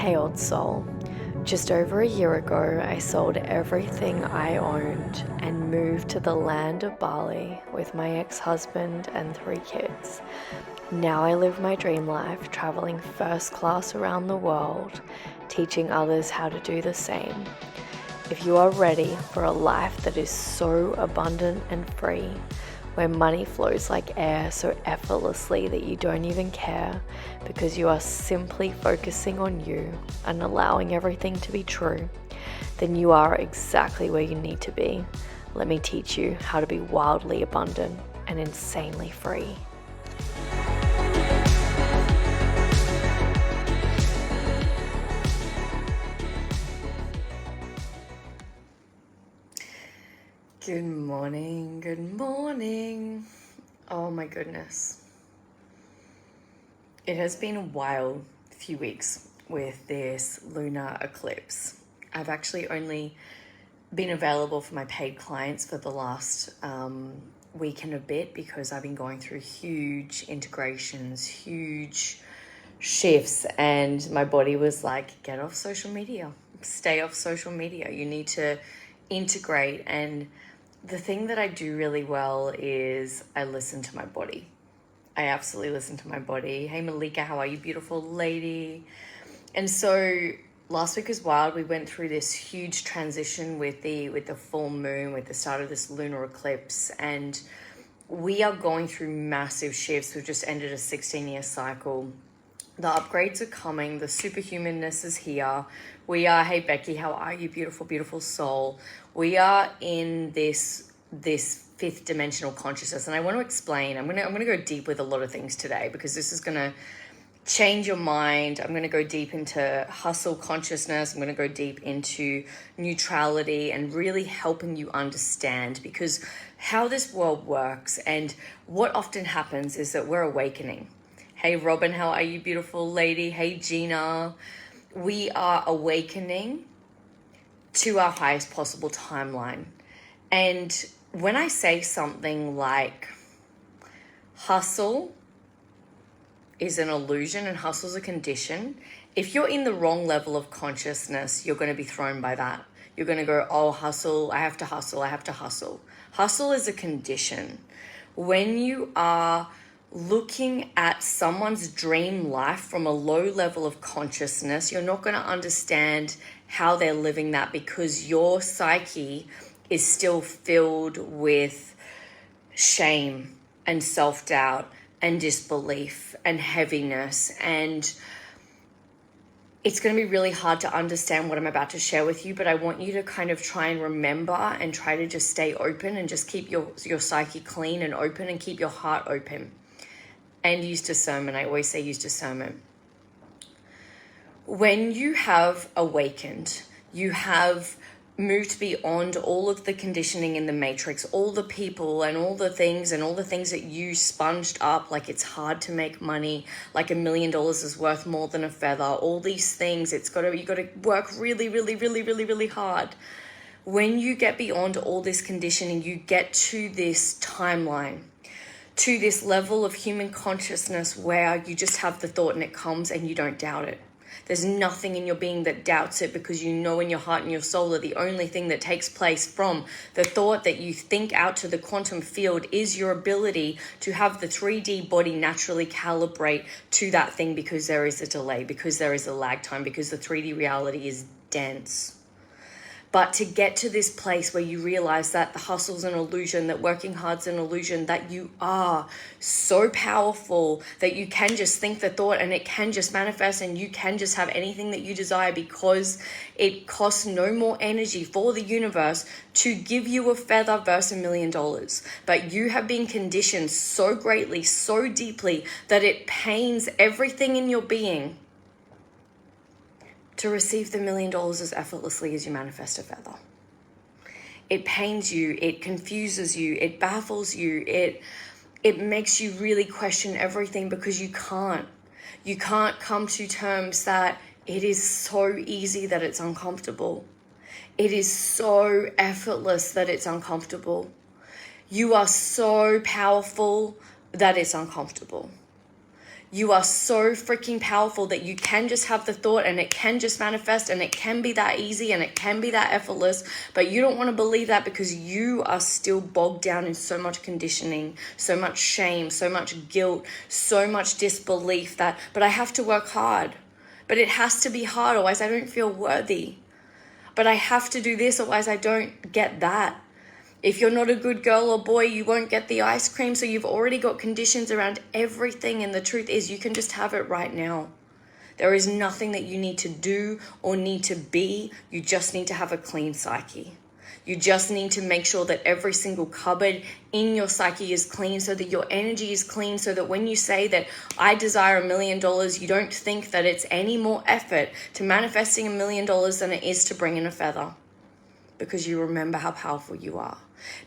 Hey old soul, just over a year ago I sold everything I owned and moved to the land of Bali with my ex-husband and 3 kids. Now I live my dream life, traveling first class around the world, teaching others how to do the same. If you are ready for a life that is so abundant and free, where money flows like air so effortlessly that you don't even care because you are simply focusing on you and allowing everything to be true, then you are exactly where you need to be. Let me teach you how to be wildly abundant and insanely free. Good morning, good morning. Oh my goodness. It has been a wild few weeks with this lunar eclipse. I've actually only been available for my paid clients for the last week and a bit because I've been going through huge integrations, huge shifts, and my body was like, get off social media, stay off social media. You need to integrate. And the thing that I do really well is I listen to my body. I absolutely listen to my body. Hey Malika, how are you, beautiful lady? And so last week was wild. We went through this huge transition with the full moon, with the start of this lunar eclipse, and we are going through massive shifts. We've just ended a 16-year cycle. The upgrades are coming. The superhumanness is here. We are, hey Becky, how are you, beautiful, beautiful soul? We are in this fifth dimensional consciousness, and I want to explain. I'm gonna go deep with a lot of things today because this is gonna change your mind. I'm gonna go deep into hustle consciousness. I'm gonna go deep into neutrality and really helping you understand, because how this world works and what often happens is that we're awakening. Hey Robin, how are you, beautiful lady? Hey Gina. We are awakening to our highest possible timeline. And when I say something like hustle is an illusion and hustle is a condition, if you're in the wrong level of consciousness, you're going to be thrown by that. You're going to go, oh, hustle, I have to hustle, I have to hustle. Hustle is a condition. When you are looking at someone's dream life from a low level of consciousness, you're not going to understand how they're living that, because your psyche is still filled with shame and self-doubt and disbelief and heaviness. And it's going to be really hard to understand what I'm about to share with you, but I want you to kind of try and remember and try to just stay open and just keep your psyche clean and open, and keep your heart open. And use discernment. I always say use discernment. When you have awakened, you have moved beyond all of the conditioning in the matrix, all the people and all the things that you sponged up, like it's hard to make money, like $1 million is worth more than a feather, all these things. You got to work really, really, really, really, really hard. When you get beyond all this conditioning, you get to this timeline, to this level of human consciousness where you just have the thought and it comes and you don't doubt it. There's nothing in your being that doubts it, because you know in your heart and your soul that the only thing that takes place from the thought that you think out to the quantum field is your ability to have the 3D body naturally calibrate to that thing, because there is a delay, because there is a lag time, because the 3D reality is dense. But to get to this place where you realize that the hustle's an illusion, that working hard's an illusion, that you are so powerful that you can just think the thought and it can just manifest, and you can just have anything that you desire, because it costs no more energy for the universe to give you a feather versus $1 million. But you have been conditioned so greatly, so deeply, that it pains everything in your being to receive the $1 million as effortlessly as you manifest a feather. It pains you, it confuses you, it baffles you, it makes you really question everything, because you can't come to terms that it is so easy that it's uncomfortable. It is so effortless that it's uncomfortable. You are so powerful that it's uncomfortable. You are so freaking powerful that you can just have the thought and it can just manifest and it can be that easy and it can be that effortless, but you don't want to believe that because you are still bogged down in so much conditioning, so much shame, so much guilt, so much disbelief that, but I have to work hard. But it has to be hard, otherwise I don't feel worthy. But I have to do this, otherwise I don't get that. If you're not a good girl or boy, you won't get the ice cream. So you've already got conditions around everything. And the truth is, you can just have it right now. There is nothing that you need to do or need to be. You just need to have a clean psyche. You just need to make sure that every single cupboard in your psyche is clean, so that your energy is clean, so that when you say that I desire $1 million, you don't think that it's any more effort to manifesting $1 million than it is to bring in a feather. Because you remember how powerful you are,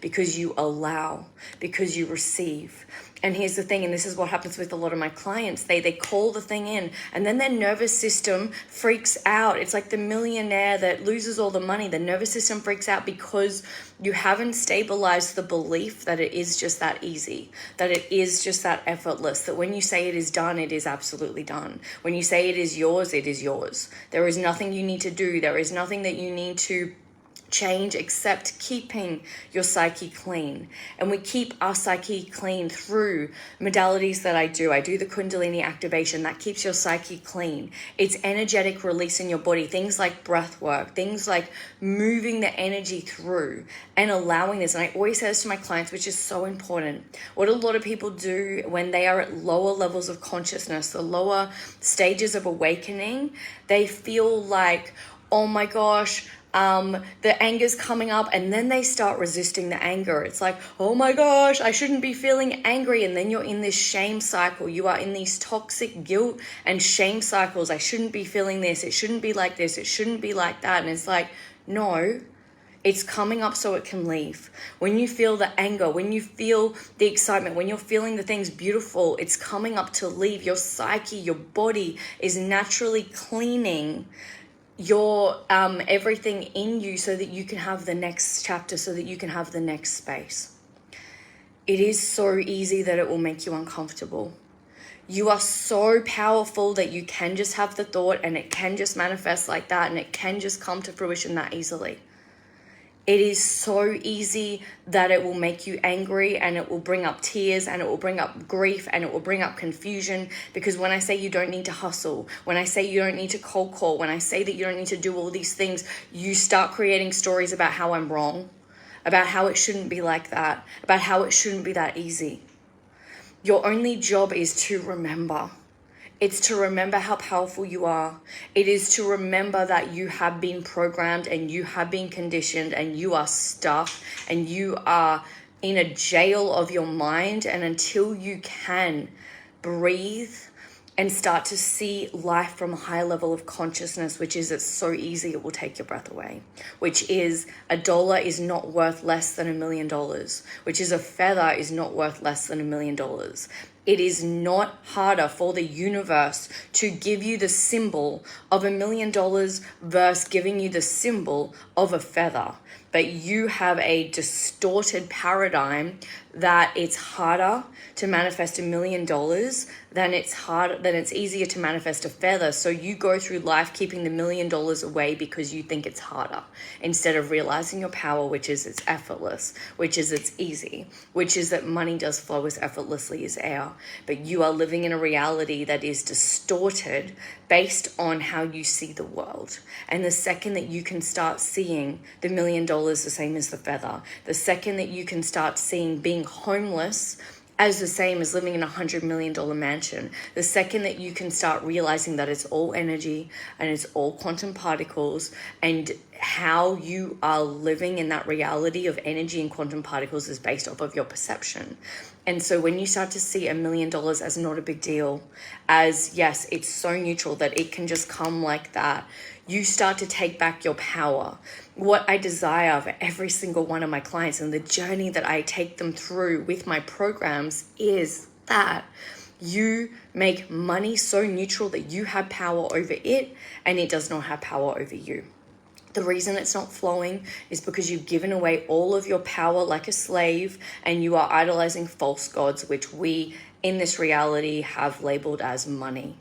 because you allow, because you receive. And here's the thing, and this is what happens with a lot of my clients. They call the thing in, and then their nervous system freaks out. It's like the millionaire that loses all the money. The nervous system freaks out because you haven't stabilized the belief that it is just that easy, that it is just that effortless, that when you say it is done, it is absolutely done. When you say it is yours, it is yours. There is nothing you need to do. There is nothing that you need to change except keeping your psyche clean. And we keep our psyche clean through modalities that I do. I do the Kundalini activation that keeps your psyche clean. It's energetic release in your body, things like breath work, things like moving the energy through and allowing this. And I always say this to my clients, which is so important. What a lot of people do when they are at lower levels of consciousness, the lower stages of awakening, they feel like, oh my gosh, the anger's coming up, and then they start resisting the anger. It's like, oh my gosh, I shouldn't be feeling angry. And then you're in this shame cycle. You are in these toxic guilt and shame cycles. I shouldn't be feeling this. It shouldn't be like this. It shouldn't be like that. And it's like, no, it's coming up so it can leave. When you feel the anger, when you feel the excitement, when you're feeling the things beautiful, it's coming up to leave. Your psyche, your body is naturally cleaning your everything in you so that you can have the next chapter, so that you can have the next space. It is so easy that it will make you uncomfortable. You are so powerful that you can just have the thought and it can just manifest like that, and it can just come to fruition that easily. It is so easy that it will make you angry, and it will bring up tears, and it will bring up grief, and it will bring up confusion. Because when I say you don't need to hustle, when I say you don't need to cold call, when I say that you don't need to do all these things, you start creating stories about how I'm wrong, about how it shouldn't be like that, about how it shouldn't be that easy. Your only job is to remember. It's to remember how powerful you are. It is to remember that you have been programmed and you have been conditioned and you are stuck and you are in a jail of your mind. And until you can breathe and start to see life from a higher level of consciousness, which is, it's so easy it will take your breath away, which is $1 is not worth less than $1 million, which is a feather is not worth less than $1 million. It is not harder for the universe to give you the symbol of $1 million versus giving you the symbol of a feather. But you have a distorted paradigm that it's harder to manifest $1 million than it's easier to manifest a feather. So you go through life keeping the $1 million away because you think it's harder, instead of realizing your power, which is it's effortless, which is it's easy, which is that money does flow as effortlessly as air. But you are living in a reality that is distorted based on how you see the world. And the second that you can start seeing the $1 million the same as the feather, the second that you can start seeing being homeless as the same as living in $100 million mansion, the second that you can start realizing that it's all energy and it's all quantum particles, and how you are living in that reality of energy and quantum particles is based off of your perception. And so when you start to see $1 million as not a big deal, as yes, it's so neutral that it can just come like that, you start to take back your power. What I desire for every single one of my clients and the journey that I take them through with my programs is that you make money so neutral that you have power over it and it does not have power over you. The reason it's not flowing is because you've given away all of your power like a slave, and you are idolizing false gods, which we in this reality have labeled as money.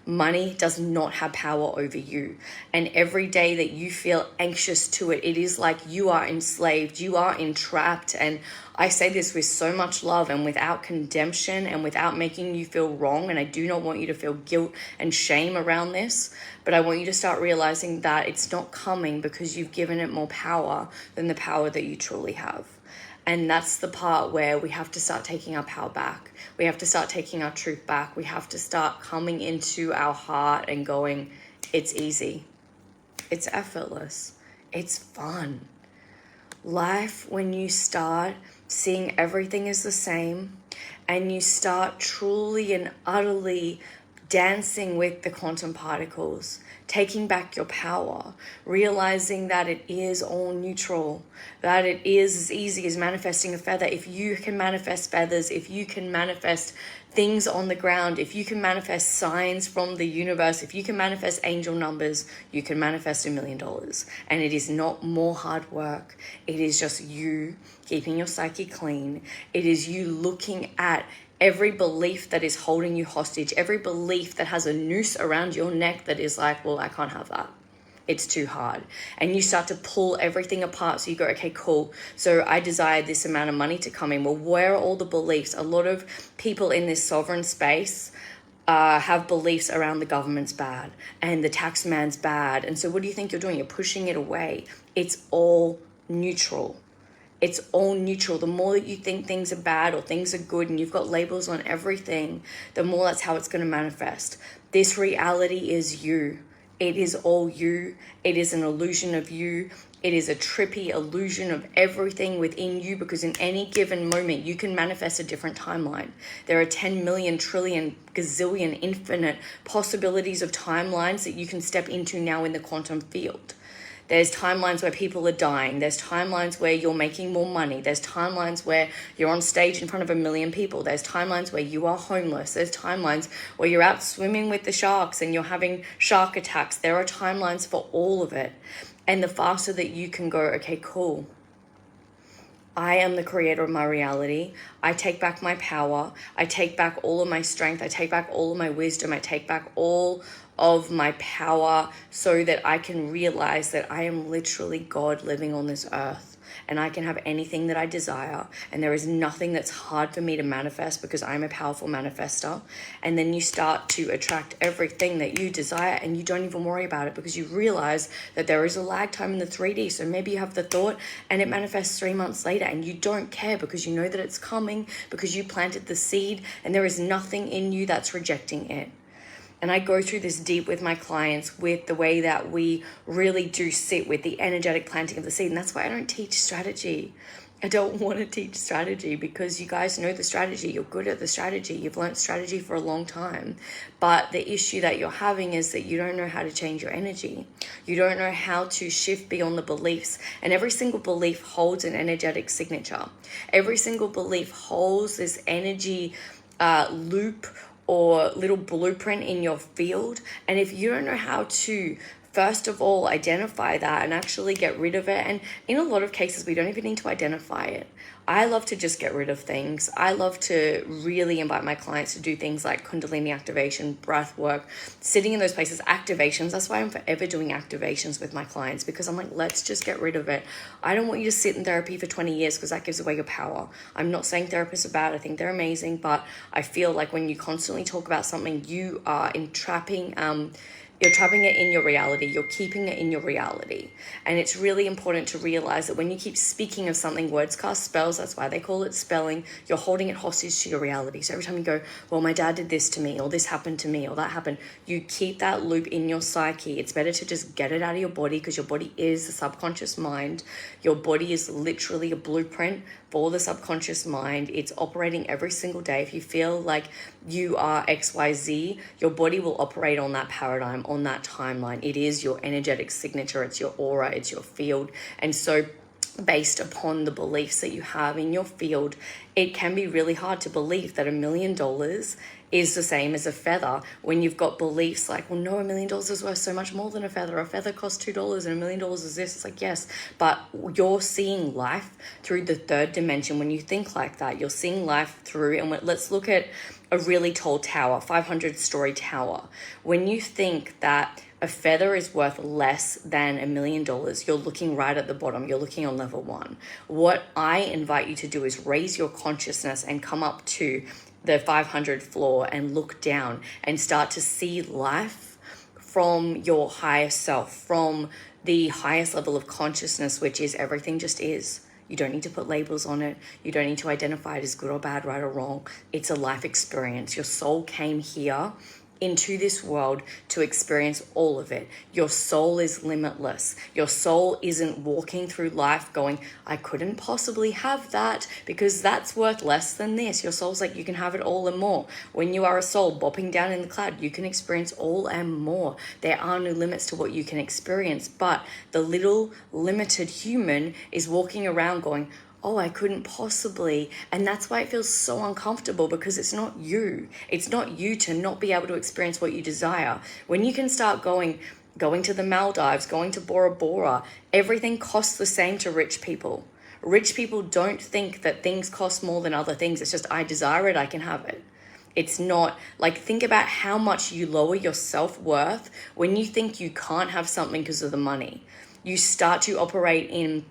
Money does not have power over you. And every day that you feel anxious to it, it is like you are enslaved, you are entrapped. And I say this with so much love and without condemnation and without making you feel wrong. And I do not want you to feel guilt and shame around this, but I want you to start realizing that it's not coming because you've given it more power than the power that you truly have. And that's the part where we have to start taking our power back. We have to start taking our truth back. We have to start coming into our heart and going, it's easy. It's effortless. It's fun. Life, when you start seeing everything is the same and you start truly and utterly dancing with the quantum particles, taking back your power, realizing that it is all neutral, that it is as easy as manifesting a feather. If you can manifest feathers, if you can manifest things on the ground, if you can manifest signs from the universe, if you can manifest angel numbers, you can manifest $1 million. And it is not more hard work. It is just you keeping your psyche clean. It is you looking at every belief that is holding you hostage, every belief that has a noose around your neck that is like, well, I can't have that. It's too hard. And you start to pull everything apart. So you go, okay, cool. So I desire this amount of money to come in. Well, where are all the beliefs? A lot of people in this sovereign space have beliefs around the government's bad and the tax man's bad. And so what do you think you're doing? You're pushing it away. It's all neutral. It's all neutral. The more that you think things are bad or things are good and you've got labels on everything, the more that's how it's going to manifest. This reality is you. It is all you. It is an illusion of you. It is a trippy illusion of everything within you, because in any given moment, you can manifest a different timeline. There are 10 million, trillion, gazillion, infinite possibilities of timelines that you can step into now in the quantum field. There's timelines where people are dying. There's timelines where you're making more money. There's timelines where you're on stage in front of 1 million people. There's timelines where you are homeless. There's timelines where you're out swimming with the sharks and you're having shark attacks. There are timelines for all of it. And the faster that you can go, okay, cool. I am the creator of my reality. I take back my power. I take back all of my strength. I take back all of my wisdom. I take back all of my power so that I can realize that I am literally God living on this earth. And I can have anything that I desire. And there is nothing that's hard for me to manifest because I'm a powerful manifester. And then you start to attract everything that you desire and you don't even worry about it because you realize that there is a lag time in the 3D. So maybe you have the thought and it manifests 3 months later and you don't care because you know that it's coming, because you planted the seed and there is nothing in you that's rejecting it. And I go through this deep with my clients with the way that we really do sit with the energetic planting of the seed. And that's why I don't teach strategy. I don't want to teach strategy because you guys know the strategy. You're good at the strategy. You've learned strategy for a long time. But the issue that you're having is that you don't know how to change your energy. You don't know how to shift beyond the beliefs. And every single belief holds an energetic signature. Every single belief holds this energy loop or little blueprint in your field. And if you don't know how to, first of all, identify that and actually get rid of it, and in a lot of cases, we don't even need to identify it. I love to just get rid of things. I love to really invite my clients to do things like Kundalini activation, breath work, sitting in those places, activations. That's why I'm forever doing activations with my clients, because I'm like, let's just get rid of it. I don't want you to sit in therapy for 20 years because that gives away your power. I'm not saying therapists are bad. I think they're amazing, but I feel like when you constantly talk about something, you are entrapping, you're trapping it in your reality. You're keeping it in your reality. And it's really important to realize that when you keep speaking of something, words cast spells. That's why they call it spelling. You're holding it hostage to your reality. So every time you go, well, my dad did this to me, or this happened to me, or that happened, you keep that loop in your psyche. It's better to just get it out of your body, because your body is the subconscious mind. Your body is literally a blueprint for the subconscious mind. It's operating every single day. If you feel like you are XYZ, your body will operate on that paradigm, on that timeline. It is your energetic signature. It's your aura. It's your field. And so based upon the beliefs that you have in your field, it can be really hard to believe that $1 million is the same as a feather when you've got beliefs like, well, no, $1 million is worth so much more than a feather. A feather costs $2 and $1 million is this. It's like, yes, but you're seeing life through the third dimension. When you think like that, you're seeing life through, and let's look at a really tall tower, 500-story tower. When you think that a feather is worth less than $1 million, you're looking right at the bottom. You're looking on level 1. What I invite you to do is raise your consciousness and come up to the 500th floor and look down and start to see life from your higher self, from the highest level of consciousness, which is everything just is. You don't need to put labels on it. You don't need to identify it as good or bad, right or wrong. It's a life experience. Your soul came here into this world to experience all of it. Your soul is limitless. Your soul isn't walking through life going, I couldn't possibly have that because that's worth less than this. Your soul's like, you can have it all and more. When you are a soul bopping down in the cloud, you can experience all and more. There are no limits to what you can experience, but the little limited human is walking around going, oh, I couldn't possibly. And that's why it feels so uncomfortable, because it's not you. It's not you to not be able to experience what you desire. When you can start going to the Maldives, going to Bora Bora, everything costs the same to rich people. Rich people don't think that things cost more than other things. It's just, I desire it, I can have it. It's not like, think about how much you lower your self-worth when you think you can't have something because of the money. You start to operate in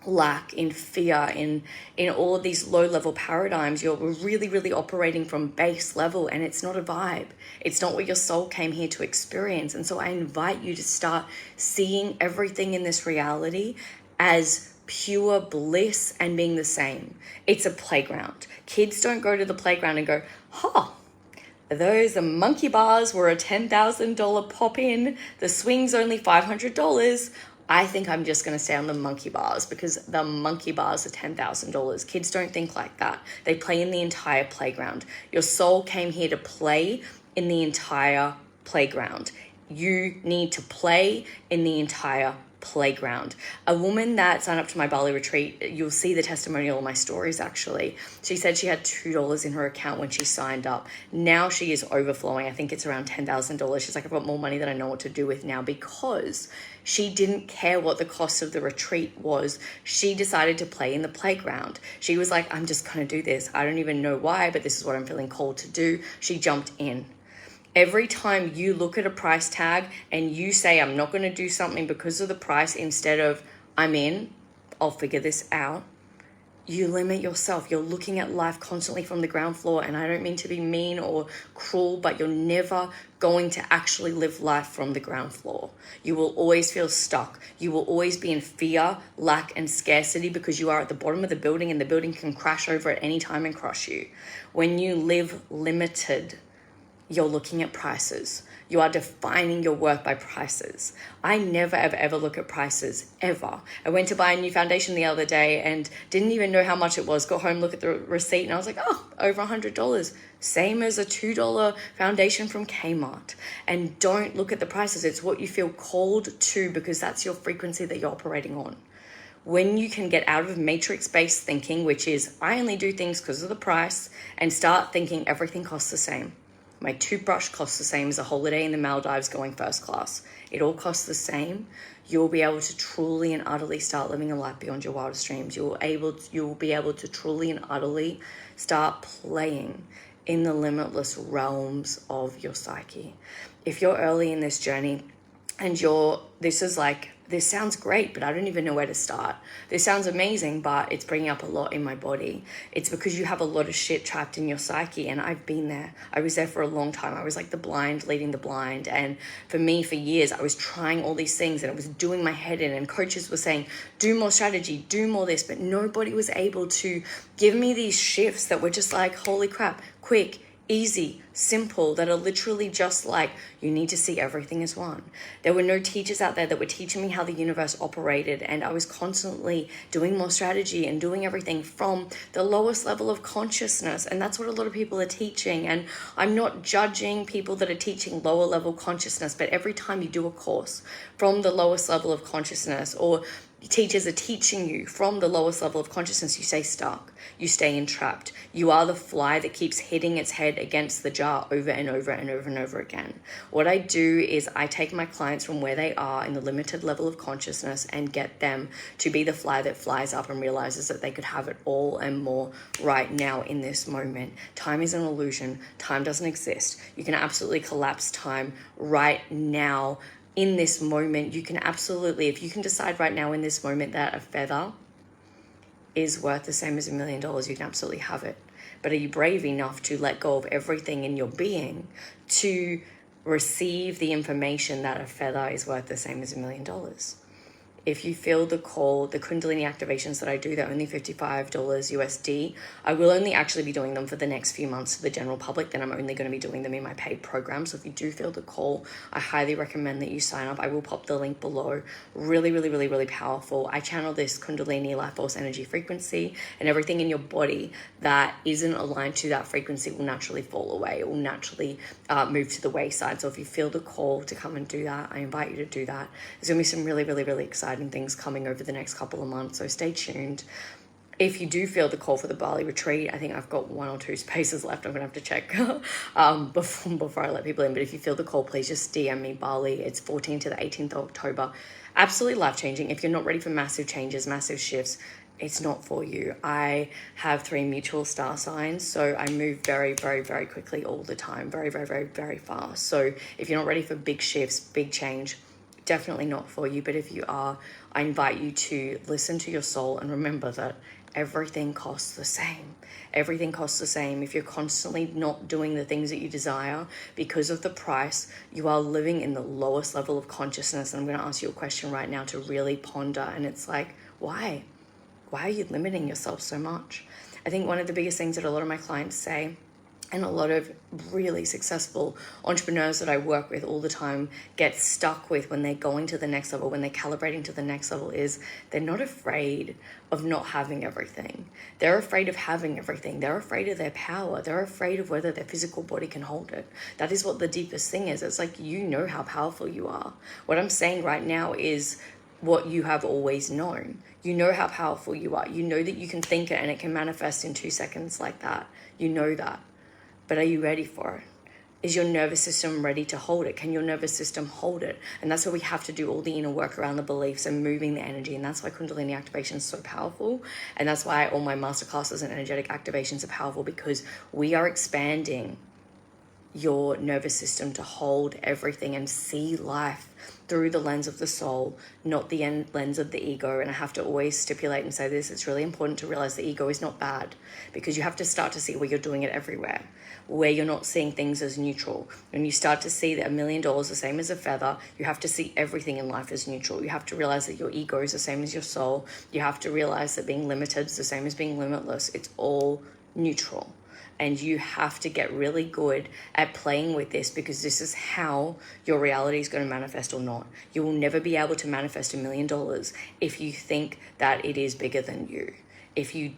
lack, in fear, in all of these low-level paradigms. You're really, really operating from base level, and it's not a vibe. It's not what your soul came here to experience. And so I invite you to start seeing everything in this reality as pure bliss and being the same. It's a playground. Kids don't go to the playground and go, those monkey bars were a $10,000 pop-in. The swing's only $500. I think I'm just going to stay on the monkey bars because the monkey bars are $10,000. Kids don't think like that. They play in the entire playground. Your soul came here to play in the entire playground. You need to play in the entire playground. A woman that signed up to my Bali retreat, you'll see the testimonial in my stories actually. She said she had $2 in her account when she signed up. Now she is overflowing. I think it's around $10,000. She's like, I've got more money than I know what to do with now, because she didn't care what the cost of the retreat was. She decided to play in the playground. She was like, I'm just going to do this. I don't even know why, but this is what I'm feeling called to do. She jumped in. Every time you look at a price tag and you say, I'm not going to do something because of the price, instead of, I'm in, I'll figure this out, you limit yourself. You're looking at life constantly from the ground floor. And I don't mean to be mean or cruel, but you're never going to actually live life from the ground floor. You will always feel stuck. You will always be in fear, lack, and scarcity, because you are at the bottom of the building and the building can crash over at any time and crush you. When you live limited, you're looking at prices. You are defining your worth by prices. I never, ever look at prices, ever. I went to buy a new foundation the other day and didn't even know how much it was. Got home, look at the receipt, and I was like, oh, over $100. Same as a $2 foundation from Kmart. And don't look at the prices. It's what you feel called to, because that's your frequency that you're operating on. When you can get out of matrix-based thinking, which is, I only do things because of the price, and start thinking everything costs the same. My toothbrush costs the same as a holiday in the Maldives going first class. It all costs the same. You'll be able to truly and utterly start living a life beyond your wildest dreams. You'll be able to truly and utterly start playing in the limitless realms of your psyche. If you're early in this journey and this sounds great, but I don't even know where to start. This sounds amazing, but it's bringing up a lot in my body. It's because you have a lot of shit trapped in your psyche, and I've been there. I was there for a long time. I was like the blind leading the blind, and for me, for years, I was trying all these things, and it was doing my head in, and coaches were saying, do more strategy, do more this, but nobody was able to give me these shifts that were just like, holy crap, quick, easy, simple, that are literally just like, you need to see everything as one. There were no teachers out there that were teaching me how the universe operated, and I was constantly doing more strategy and doing everything from the lowest level of consciousness, and that's what a lot of people are teaching. And I'm not judging people that are teaching lower level consciousness, but every time you do a course from the lowest level of consciousness, or Teachers are teaching you from the lowest level of consciousness. You stay stuck, you stay entrapped. You are the fly that keeps hitting its head against the jar over and over and over and over again. What I do is I take my clients from where they are in the limited level of consciousness and get them to be the fly that flies up and realizes that they could have it all and more right now in this moment. Time is an illusion. Time doesn't exist. You can absolutely collapse time right now. In this moment, you can absolutely, if you can decide right now in this moment that a feather is worth the same as $1 million, you can absolutely have it. But are you brave enough to let go of everything in your being to receive the information that a feather is worth the same as $1 million? If you feel the call, the Kundalini activations that I do, they're only $55 USD. I will only actually be doing them for the next few months for the general public. Then I'm only going to be doing them in my paid program. So if you do feel the call, I highly recommend that you sign up. I will pop the link below. Really, really, really, really powerful. I channel this Kundalini life force energy frequency, and everything in your body that isn't aligned to that frequency will naturally fall away. It will naturally move to the wayside. So if you feel the call to come and do that, I invite you to do that. There's going to be some really, really, really exciting things coming over the next couple of months, so stay tuned. If you do feel the call for the Bali retreat, I think I've got 1 or 2 spaces left. I'm gonna have to check before I let people in, but if you feel the call, please just DM me Bali. It's 14th to the 18th of October. Absolutely life-changing. If you're not ready for massive changes, massive shifts, it's not for you. I have 3 mutual star signs, so I move very, very, very quickly all the time, very, very, very, very fast. So if you're not ready for big shifts, big change, definitely not for you. But if you are, I invite you to listen to your soul and remember that everything costs the same. Everything costs the same. If you're constantly not doing the things that you desire because of the price, you are living in the lowest level of consciousness. And I'm going to ask you a question right now to really ponder. And it's like, why? Why are you limiting yourself so much? I think one of the biggest things that a lot of my clients say, and a lot of really successful entrepreneurs that I work with all the time get stuck with when they're going to the next level, when they're calibrating to the next level, is they're not afraid of not having everything. They're afraid of having everything. They're afraid of their power. They're afraid of whether their physical body can hold it. That is what the deepest thing is. It's like, you know how powerful you are. What I'm saying right now is what you have always known. You know how powerful you are. You know that you can think it and it can manifest in 2 seconds like that. You know that. But are you ready for it? Is your nervous system ready to hold it? Can your nervous system hold it? And that's where we have to do all the inner work around the beliefs and moving the energy. And that's why Kundalini activation is so powerful. And that's why all my masterclasses and energetic activations are powerful, because we are expanding your nervous system to hold everything and see life through the lens of the soul, not the lens of the ego. And I have to always stipulate and say this, it's really important to realize the ego is not bad, because you have to start to see where you're doing it everywhere, where you're not seeing things as neutral. When you start to see that $1 million is the same as a feather, you have to see everything in life as neutral. You have to realize that your ego is the same as your soul. You have to realize that being limited is the same as being limitless. It's all neutral. And you have to get really good at playing with this, because this is how your reality is going to manifest or not. You will never be able to manifest $1 million if you think that it is bigger than you. If you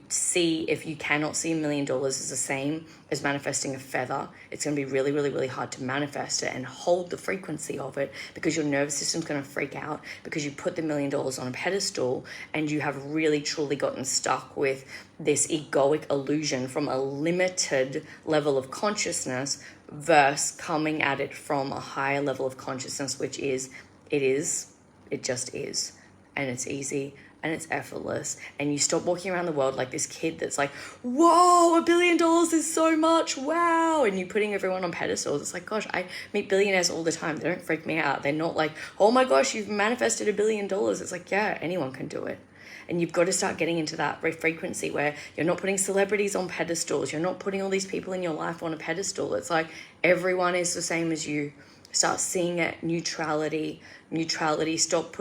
cannot see $1 million as the same as manifesting a feather, it's going to be really, really, really hard to manifest it and hold the frequency of it, because your nervous system's going to freak out, because you put the $1 million on a pedestal and you have really, truly gotten stuck with this egoic illusion from a limited level of consciousness versus coming at it from a higher level of consciousness, which is, it just is, and it's easy. And it's effortless. And you stop walking around the world like this kid that's like, whoa, $1 billion is so much, wow. And you're putting everyone on pedestals. It's like, gosh, I meet billionaires all the time. They don't freak me out. They're not like, oh my gosh, you've manifested $1 billion. It's like, yeah, anyone can do it. And you've got to start getting into that frequency where you're not putting celebrities on pedestals. You're not putting all these people in your life on a pedestal. It's like, everyone is the same as you. Start seeing it, neutrality. Stop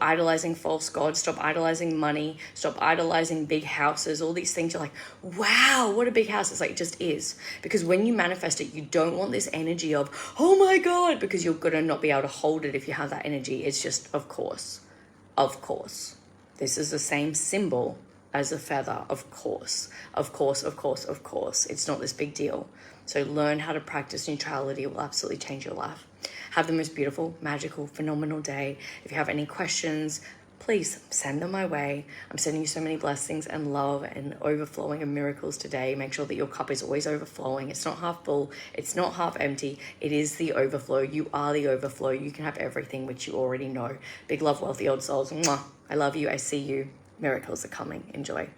idolizing false gods, stop idolizing money, stop idolizing big houses, all these things. You're like, wow, what a big house. It's like, it just is. Because when you manifest it, you don't want this energy of, oh my God, because you're going to not be able to hold it if you have that energy. It's just, of course. This is the same symbol as a feather, of course. It's not this big deal. So learn how to practice neutrality. It will absolutely change your life. Have the most beautiful, magical, phenomenal day. If you have any questions, please send them my way. I'm sending you so many blessings and love and overflowing of miracles today. Make sure that your cup is always overflowing. It's not half full. It's not half empty. It is the overflow. You are the overflow. You can have everything which you already know. Big love, wealthy old souls. Mwah. I love you. I see you. Miracles are coming. Enjoy.